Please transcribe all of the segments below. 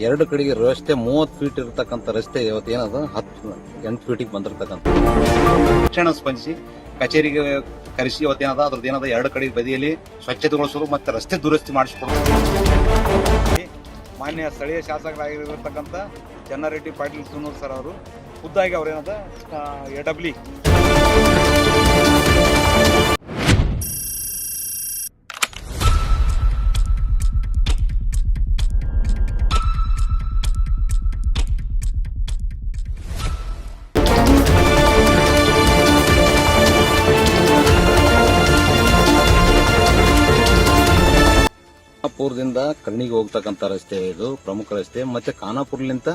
ಎರಡು ಕಡೆಗೆ ರಸ್ತೆ 30 ಫೀಟ್ ಇರತಕ್ಕಂಥ ರಸ್ತೆ ಇವತ್ತು ಏನದ 8 ಫೀಟಿಗೆ ಬಂದಿರತಕ್ಕಂಥ ತಕ್ಷಣ ಸ್ಪಂದಿಸಿ ಕಚೇರಿಗೆ ಕರೆಸಿ ಇವತ್ತೇನದ ಅದ್ರದ್ದು ಏನದ ಎರಡು ಕಡೆ ಬದಿಯಲ್ಲಿ ಸ್ವಚ್ಛತೆಗೊಳಿಸೋದು ಮತ್ತೆ ರಸ್ತೆ ದುರಸ್ತಿ ಮಾಡಿಸಿಕೊಡೋದು. ಮಾನ್ಯ ಸ್ಥಳೀಯ ಶಾಸಕರಾಗಿರತಕ್ಕಂಥ ಚನ್ನಾರೆಡ್ಡಿ ಪಾಟೀಲ್ ತುನೂರು ಸರ್ ಅವರು ಖುದ್ದಾಗಿ ಅವ್ರೇನದ ಎಡಬ್ಲಿ ಖಾನಾಪುರದಿಂದ ಕರ್ಣಿಗೆ ಹೋಗ್ತಕ್ಕಂಥ ರಸ್ತೆ ಇದು ಪ್ರಮುಖ ರಸ್ತೆ. ಮತ್ತೆ ಖಾನಾಪುರ್ಲಿಂತ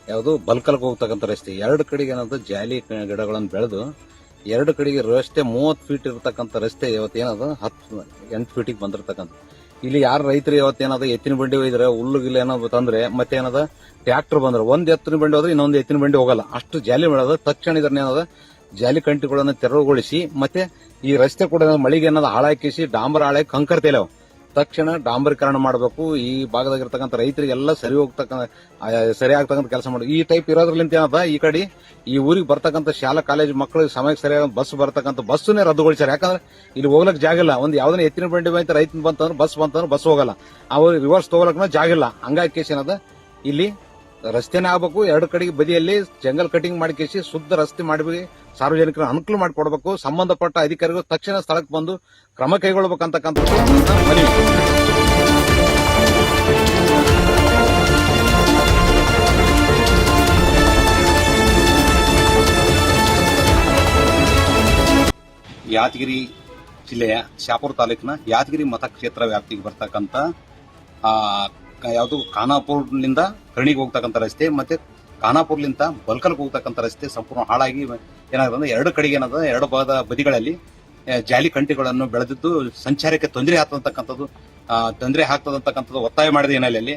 ಯಾವುದು ಬಲ್ಕಲ್ಗೆ ಹೋಗ್ತಕ್ಕಂಥ ರಸ್ತೆ. ಎರಡು ಕಡೆಗೆ ಏನಂತ ಜಾಲಿ ಗಿಡಗಳನ್ನು ಬೆಳೆದು ಎರಡು ಕಡೆಗೆ ರಸ್ತೆ 30 ಫೀಟ್ ಇರತಕ್ಕಂಥ ರಸ್ತೆ ಇವತ್ತೇನದ 8 ಫೀಟಿಗೆ ಬಂದಿರತಕ್ಕಂಥ. ಇಲ್ಲಿ ಯಾರು ರೈತರು ಇವತ್ತೇನದ ಎತ್ತಿನ ಬಂಡಿ ಒಯ್ದ್ರೆ ಹುಲ್ಲುಗಿಲ್ಲ ಏನೋ ತಂದ್ರೆ ಮತ್ತೆ ಏನದ ಟ್ರ್ಯಾಕ್ಟರ್ ಬಂದ್ರೆ ಒಂದ್ ಎತ್ತಿನ ಬಂಡಿ ಹೋದ್ರೆ ಇನ್ನೊಂದು ಎತ್ತಿನ ಬಂಡಿ ಹೋಗಲ್ಲ, ಅಷ್ಟು ಜಾಲಿ ಬೆಳೆದ. ತಕ್ಷಣ ಇದನ್ನೇನದ ಜಾಲಿ ಕಂಟಿಗಳನ್ನು ತೆರವುಗೊಳಿಸಿ ಮತ್ತೆ ಈ ರಸ್ತೆ ಕೂಡ ಮಳಿಗೆ ಏನದ ಹಾಳಾಕಿಸಿ ಡಾಂಬರ್ ಹಾಳಾಕಿ ಕಂಕರ್ ತೇಲವ್ ತಕ್ಷಣ ಡಾಂಬರೀಕರಣ ಮಾಡಬೇಕು. ಈ ಭಾಗದಾಗಿರ್ತಕ್ಕಂಥ ರೈತರಿಗೆಲ್ಲ ಸರಿ ಆಗ್ತಕ್ಕಂಥ ಕೆಲಸ ಮಾಡಿ. ಈ ಟೈಪ್ ಇರೋದ್ರಲಿಂತ ಏನದ ಈ ಕಡೆ ಈ ಊರಿಗೆ ಬರ್ತಕ್ಕಂಥ ಶಾಲಾ ಕಾಲೇಜು ಮಕ್ಕಳಿಗೆ ಸಮಯಕ್ಕೆ ಸರಿಯಾದ ಬಸ್ ಬರ್ತಕ್ಕಂಥ ಬಸ್ಸನ್ನೇ ರದ್ದುಗೊಳಿಸ್ಯಾರ. ಯಾಕಂದ್ರೆ ಇಲ್ಲಿ ಹೋಗ್ಲಕ್ ಜಾಗ ಇಲ್ಲ. ಒಂದು ಯಾವ್ದನ್ನ ಎತ್ತಿನ ಬಂಡಿ ಬಂತ ರೈತನ ಬಂತಂದ್ರೆ ಬಸ್ ಹೋಗಲ್ಲ, ಅವ್ರು ರಿವರ್ಸ್ ತಗೊಳಕ್ನ ಜಾಗ ಇಲ್ಲ. ಹಂಗಾಗಿ ಕೇಸ್ ಏನದ ಇಲ್ಲಿ ರಸ್ತೆನೇ ಆಗ್ಬೇಕು. ಎರಡು ಕಡೆಗೆ ಬದಿಯಲ್ಲಿ ಜಂಗಲ್ ಕಟಿಂಗ್ ಮಾಡಿ ಕೇಸಿ ಶುದ್ಧ ರಸ್ತೆ ಮಾಡಿ ಸಾರ್ವಜನಿಕರ ಅನುಕೂಲ ಮಾಡಿಕೊಡ್ಬೇಕು. ಸಂಬಂಧಪಟ್ಟ ಅಧಿಕಾರಿಗಳು ತಕ್ಷಣ ಸ್ಥಳಕ್ಕೆ ಬಂದು ಕ್ರಮ ಕೈಗೊಳ್ಳಬೇಕಂತಕ್ಕಂಥದ್ದು ಮನವಿ. ಯಾದಗಿರಿ ಜಿಲ್ಲೆಯ ಶಾಪುರ ತಾಲೂಕಿನ ಯಾದಗಿರಿ ಮತಕ್ಷೇತ್ರ ವ್ಯಾಪ್ತಿಗೆ ಬರ್ತಕ್ಕಂಥ ಯಾವುದು ಖಾನಾಪುರ್ಲಿಂದ ಕರ್ಣಿಗೆ ಹೋಗ್ತಕ್ಕಂಥ ರಸ್ತೆ ಮತ್ತೆ ಖಾನಾಪುರ್ಲಿಂದ ಬಲ್ಕಲ್ಗೆ ಹೋಗ್ತಕ್ಕಂಥ ರಸ್ತೆ ಸಂಪೂರ್ಣ ಹಾಳಾಗಿ ಏನಾಗುತ್ತೆ ಎರಡು ಕಡೆಗೆ ಏನದ ಎರಡು ಭಾಗದ ಬದಿಗಳಲ್ಲಿ ಜಾಲಿ ಕಂಟಿಗಳನ್ನು ಬೆಳೆದಿದ್ದು ಸಂಚಾರಕ್ಕೆ ತೊಂದರೆ ಆಗ್ತದಂತಕ್ಕಂಥದ್ದು ಒತ್ತಾಯ ಮಾಡಿದ ಹಿನ್ನೆಲೆಯಲ್ಲಿ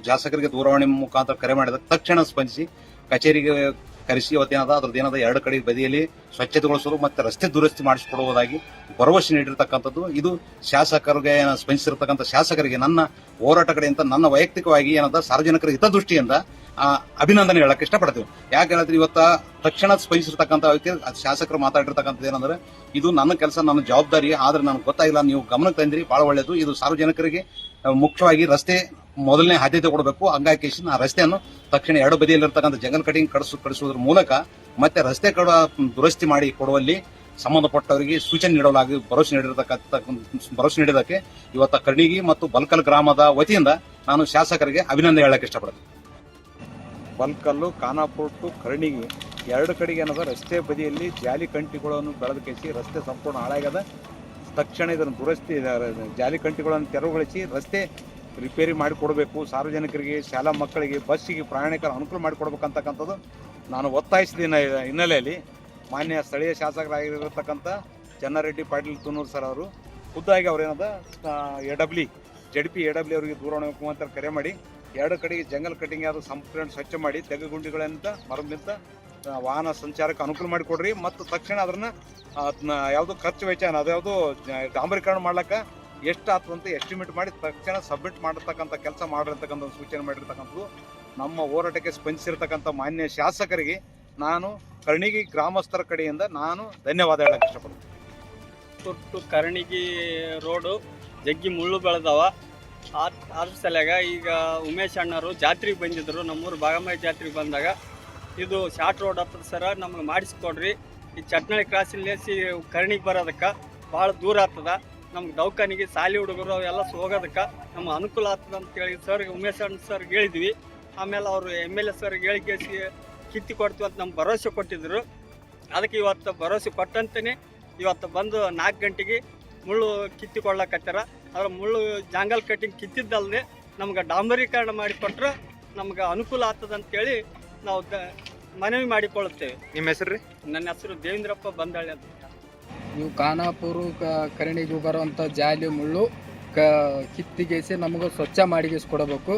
ಶಾಸಕರಿಗೆ ದೂರವಾಣಿ ಮುಖಾಂತರ ಕರೆ ಮಾಡಿದ ತಕ್ಷಣ ಸ್ಪಂದಿಸಿ ಕಚೇರಿಗೆ ಕರೆಸಿ ಇವತ್ತೇನದ ಅದ್ರದ್ದು ಏನದ ಎರಡು ಕಡೆ ಬದಿಯಲ್ಲಿ ಸ್ವಚ್ಛತೆಗೊಳಿಸೋದು ಮತ್ತೆ ರಸ್ತೆ ದುರಸ್ತಿ ಮಾಡಿಸಿಕೊಡುವುದಾಗಿ ಭರವಸೆ ನೀಡಿರ್ತಕ್ಕಂಥದ್ದು. ಇದು ಶಾಸಕರಿಗೆ ಸ್ಪಂದಿಸಿರ್ತಕ್ಕಂಥ ಶಾಸಕರಿಗೆ ನನ್ನ ಹೋರಾಟ ಕಡೆಯಿಂದ ನನ್ನ ವೈಯಕ್ತಿಕವಾಗಿ ಏನದ ಸಾರ್ವಜನಿಕರ ಹಿತದೃಷ್ಟಿಯಿಂದ ಅಭಿನಂದನೆ ಹೇಳಕ್ ಇಷ್ಟಪಡ್ತೀವಿ. ಯಾಕೆ ಹೇಳಿದ್ರೆ ಇವತ್ತ ತಕ್ಷಣ ಸ್ಪಂದಿಸಿರ್ತಕ್ಕಂಥ ವ್ಯಕ್ತಿ ಶಾಸಕರು ಮಾತಾಡಿರ್ತಕ್ಕಂಥದ್ದು ಏನಂದ್ರೆ ಇದು ನನ್ನ ಕೆಲಸ, ನನ್ನ ಜವಾಬ್ದಾರಿ, ಆದ್ರೆ ನನಗೆ ಗೊತ್ತಾಗಿಲ್ಲ, ನೀವು ಗಮನಕ್ಕೆ ತಂದ್ರಿ, ಬಹಳ ಒಳ್ಳೇದು. ಇದು ಸಾರ್ವಜನಿಕರಿಗೆ ಮುಖ್ಯವಾಗಿ ರಸ್ತೆ ಮೊದಲನೇ ಆದ್ಯತೆ ಕೊಡಬೇಕು. ಹಂಗಾಗಿ ಆ ರಸ್ತೆಯನ್ನು ತಕ್ಷಣ ಎರಡು ಬದಿಯಲ್ಲಿರ್ತಕ್ಕಂಥ ಜಂಗಲ್ ಕಟಿಂಗ್ ಕಡಿಸುವುದರ ಮೂಲಕ ಮತ್ತೆ ರಸ್ತೆ ದುರಸ್ತಿ ಮಾಡಿ ಕೊಡುವಲ್ಲಿ ಸಂಬಂಧಪಟ್ಟವರಿಗೆ ಸೂಚನೆ ನೀಡಲಾಗಿ ಭರವಸೆ ನೀಡಿದ್ದಕ್ಕೆ ಇವತ್ತ ಕರ್ಣಿಗಿ ಮತ್ತು ಬಲ್ಕಲ್ ಗ್ರಾಮದ ವತಿಯಿಂದ ನಾನು ಶಾಸಕರಿಗೆ ಅಭಿನಂದನೆ ಹೇಳಕ್ ಇಷ್ಟಪಡ್ತೀನಿ. ಬಲ್ಕಲ್ಲು ಖಾನಾಪುರ ಟು ಕರ್ಣಿಗಿ ಎರಡು ಕಡೆಗೆ ಏನದ ರಸ್ತೆ ಬದಿಯಲ್ಲಿ ಜಾಲಿ ಕಂಟಿಗಳನ್ನು ಬೆಳೆದು ಕೇಸಿ ರಸ್ತೆ ಸಂಪೂರ್ಣ ಹಾಳಾಗ್ಯದ. ತಕ್ಷಣ ಇದನ್ನು ದುರಸ್ತಿ ಜಾಲಿ ಕಂಟಿಗಳನ್ನು ತೆರವುಗೊಳಿಸಿ ರಸ್ತೆ ರಿಪೇರಿ ಮಾಡಿಕೊಡ್ಬೇಕು. ಸಾರ್ವಜನಿಕರಿಗೆ, ಶಾಲಾ ಮಕ್ಕಳಿಗೆ, ಬಸ್ಸಿಗೆ, ಪ್ರಯಾಣಿಕರ ಅನುಕೂಲ ಮಾಡಿಕೊಡ್ಬೇಕಂತಕ್ಕಂಥದ್ದು ನಾನು ಒತ್ತಾಯಿಸಿದ ಹಿನ್ನೆಲೆಯಲ್ಲಿ ಮಾನ್ಯ ಸ್ಥಳೀಯ ಶಾಸಕರಾಗಿರತಕ್ಕಂಥ ಚನ್ನಾರೆಡ್ಡಿ ಪಾಟೀಲ್ ತುನೂರು ಸರ್ ಅವರು ಖುದ್ದಾಗಿ ಅವರೇನದ ಜೆಡ್ಪಿ ಅವರಿಗೆ ದೂರವಾಣಿ ಮುಖಾಂತರ ಕರೆ ಮಾಡಿ ಎರಡು ಕಡೆಗೆ ಜಂಗಲ್ ಕಟಿಂಗ್ ಯಾವುದು ಸಂಪೂರ್ಣ ಸ್ವಚ್ಛ ಮಾಡಿ ತೆಗೆಗುಂಡಿಗಳಿಂದ ಮರದಿಂದ ವಾಹನ ಸಂಚಾರಕ್ಕೆ ಅನುಕೂಲ ಮಾಡಿಕೊಡ್ರಿ. ಮತ್ತು ತಕ್ಷಣ ಅದನ್ನ ಯಾವುದು ಖರ್ಚು ವೆಚ್ಚ ಅದ್ಯಾವುದು ಡಾಂಬರೀಕರಣ ಮಾಡ್ಲಿಕ್ಕೆ ಎಷ್ಟು ಆಗ್ತದಂತ ಎಸ್ಟಿಮೇಟ್ ಮಾಡಿ ತಕ್ಷಣ ಸಬ್ಮಿಟ್ ಮಾಡಿರ್ತಕ್ಕಂಥ ಕೆಲಸ ಮಾಡಿರ್ತಕ್ಕಂಥ ಸೂಚನೆ ಮಾಡಿರ್ತಕ್ಕಂಥದ್ದು. ನಮ್ಮ ಹೋರಾಟಕ್ಕೆ ಸ್ಪಂದಿಸಿರ್ತಕ್ಕಂಥ ಮಾನ್ಯ ಶಾಸಕರಿಗೆ ನಾನು ಕರ್ಣಿಗಿ ಗ್ರಾಮಸ್ಥರ ಕಡೆಯಿಂದ ನಾನು ಧನ್ಯವಾದ ಹೇಳಕ್ಕೆ ಇಷ್ಟಪಡ್ತೀನಿ. ಕರ್ಣಿಗಿ ರೋಡು ಜಗ್ಗಿ ಮುಳ್ಳು ಬೆಳೆದವ. ಅದ್ರ ಸಲಗ ಈಗ ಉಮೇಶ್ ಅಣ್ಣರು ಜಾತ್ರೆಗೆ ಬಂದಿದ್ರು, ನಮ್ಮೂರು ಭಾಗಮಯಿ ಜಾತ್ರೆಗೆ ಬಂದಾಗ ಇದು ಶಾರ್ಟ್ ರೋಡ್ ಹತ್ತದ ಸರ ನಮಗೆ ಮಾಡಿಸ್ಕೊಡ್ರಿ. ಈ ಚಟ್ನಳ್ಳಿ ಕ್ರಾಸಿಂದ ಕರ್ಣಿಗೆ ಬರೋದಕ್ಕೆ ಭಾಳ ದೂರ ಆಗ್ತದ. ನಮ್ಗೆ ದವಾಖಾನಿಗೆ ಶಾಲೆ ಹುಡುಗರು ಅವೆಲ್ಲ ಹೋಗೋದಕ್ಕೆ ನಮ್ಮ ಅನುಕೂಲ ಆಗ್ತದೆ ಅಂತೇಳಿ ಸರ್ ಉಮೇಶ್ ಅಣ್ಣ ಸರ್ಗೆ ಹೇಳಿದ್ವಿ. ಆಮೇಲೆ ಅವರು MLA ಸರ್ಗೆ ಹೇಳಿಕೇಸಿ ಕಿತ್ತಿ ಕೊಡ್ತೀವಿ ಅಂತ ನಮ್ಗೆ ಭರವಸೆ ಕೊಟ್ಟಿದ್ರು. ಅದಕ್ಕೆ ಇವತ್ತು ಭರವಸೆ ಕೊಟ್ಟಂತೆಯೇ ಇವತ್ತು ಬಂದು 4 ಗಂಟೆಗೆ ಮುಳ್ಳು ಕಿತ್ತಿಕೊಳ್ಳಕತ್ತಾರ. ಅದ್ರ ಮುಳ್ಳು ಜಾಂಗಲ್ ಕಟಿಂಗ್ ಕಿತ್ತಿದ್ದಲ್ಲದೆ ನಮ್ಗೆ ಡಾಂಬರೀಕರಣ ಮಾಡಿಕೊಟ್ರೆ ನಮ್ಗೆ ಅನುಕೂಲ ಆಗ್ತದೆ ಅಂತೇಳಿ ನಾವು ಮನವಿ ಮಾಡಿಕೊಳ್ಳುತ್ತೇವೆ. ನಿಮ್ಮ ಹೆಸರು ರೀ? ನನ್ನ ಹೆಸರು ದೇವೇಂದ್ರಪ್ಪ ಬಂದಾಳಿ ಅಂತ. ಇವು ಖಾನಾಪುರ ಕರ್ಣಿಗೆ ಬರುವಂಥ ಜಾಲಿ ಮುಳ್ಳು ಕಿತ್ತಿಗೆಸಿ ನಮಗೆ ಸ್ವಚ್ಛ ಮಾಡಿಗಿಸ್ಕೊಡ್ಬೇಕು.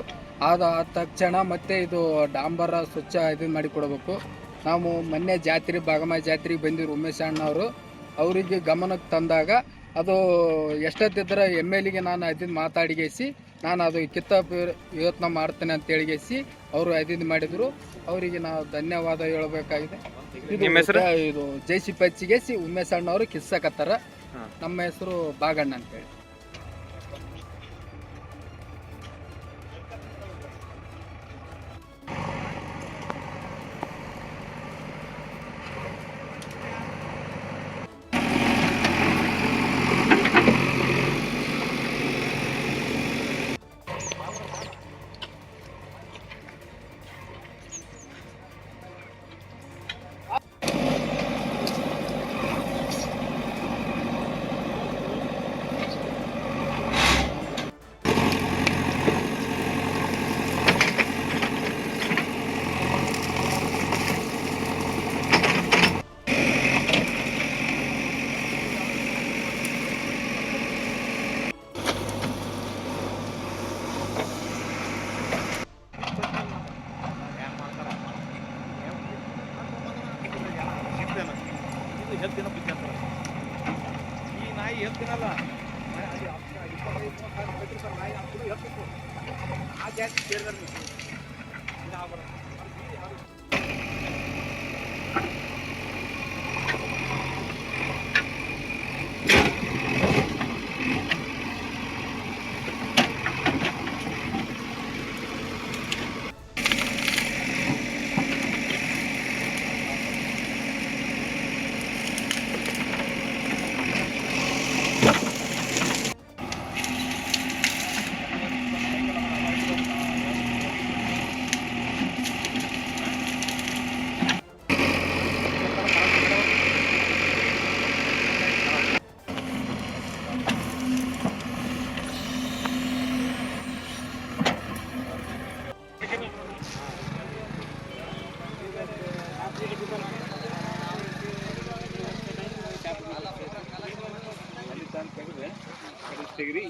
ಆದ ತಕ್ಷಣ ಮತ್ತೆ ಇದು ಡಾಂಬರ ಸ್ವಚ್ಛ ಇದು ಮಾಡಿಕೊಡ್ಬೇಕು. ನಾವು ಮೊನ್ನೆ ಭಾಗಮಯಿ ಜಾತ್ರೆಗೆ ಬಂದಿರು ಉಮೇಶ್ ಅಣ್ಣವರು, ಅವರಿಗೆ ಗಮನಕ್ಕೆ ತಂದಾಗ ಅದು ಎಷ್ಟೊತ್ತಿದ್ರೆ MLAಗೆ ನಾನು ಅದನ್ನು ಮಾತಾಡಿಗೆಸಿ ನಾನು ಅದು ಯತ್ನ ಮಾಡ್ತೇನೆ ಅಂತ ಹೇಳಿಗೆಸಿ ಅವರು ಇದು ಮಾಡಿದ್ರು. ಅವರಿಗೆ ನಾವು ಧನ್ಯವಾದ ಹೇಳಬೇಕಾಗಿದೆ. ನಿಮ್ಮ ಹೆಸರು? ಇದು ಜೈಸಿ ಪಚ್ಚಿಗೆಸಿ ಉಮೇಶ್ ಅಣ್ಣವರು ಕಿಸ್ಸಕತ್ತಾರ. ನಮ್ಮ ಹೆಸರು ಬಾಗಣ್ಣ ಅಂತೇಳಿ. ಈ ನಾಯಿ ಎತ್ತಿನಲ್ಲ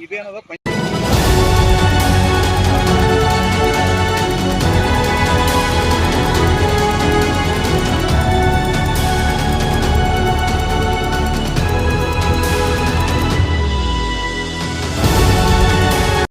ಇದೇನದ